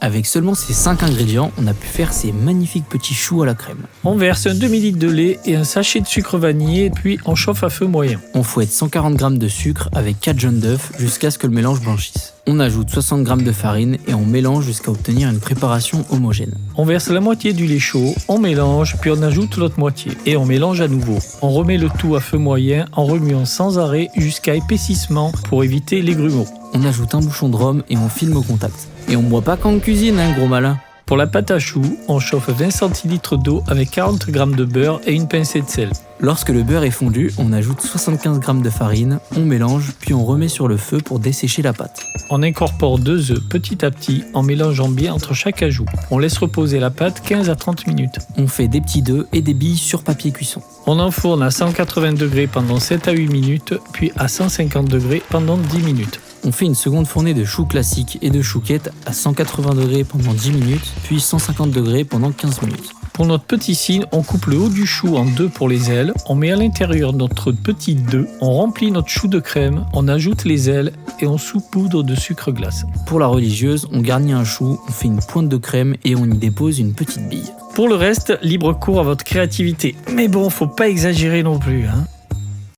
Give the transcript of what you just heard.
Avec seulement ces 5 ingrédients, on a pu faire ces magnifiques petits choux à la crème. On verse un demi-litre de lait et un sachet de sucre vanillé, puis on chauffe à feu moyen. On fouette 140 g de sucre avec 4 jaunes d'œufs jusqu'à ce que le mélange blanchisse. On ajoute 60 g de farine et on mélange jusqu'à obtenir une préparation homogène. On verse la moitié du lait chaud, on mélange, puis on ajoute l'autre moitié et on mélange à nouveau. On remet le tout à feu moyen en remuant sans arrêt jusqu'à épaississement pour éviter les grumeaux. On ajoute un bouchon de rhum et on filme au contact. Et on boit pas quand on cuisine, gros malin. Pour la pâte à choux, on chauffe 20 centilitres d'eau avec 40 g de beurre et une pincée de sel. Lorsque le beurre est fondu, on ajoute 75 g de farine, on mélange, puis on remet sur le feu pour dessécher la pâte. On incorpore 2 œufs petit à petit en mélangeant bien entre chaque ajout. On laisse reposer la pâte 15 à 30 minutes. On fait des petits œufs et des billes sur papier cuisson. On enfourne à 180 degrés pendant 7 à 8 minutes, puis à 150 degrés pendant 10 minutes. On fait une seconde fournée de choux classiques et de chouquettes à 180 degrés pendant 10 minutes, puis 150 degrés pendant 15 minutes. Pour notre petit cine, on coupe le haut du chou en 2 pour les ailes, on met à l'intérieur notre petit 2, on remplit notre chou de crème, on ajoute les ailes et on saupoudre de sucre glace. Pour la religieuse, on garnit un chou, on fait une pointe de crème et on y dépose une petite bille. Pour le reste, libre cours à votre créativité. Mais bon, faut pas exagérer non plus, hein.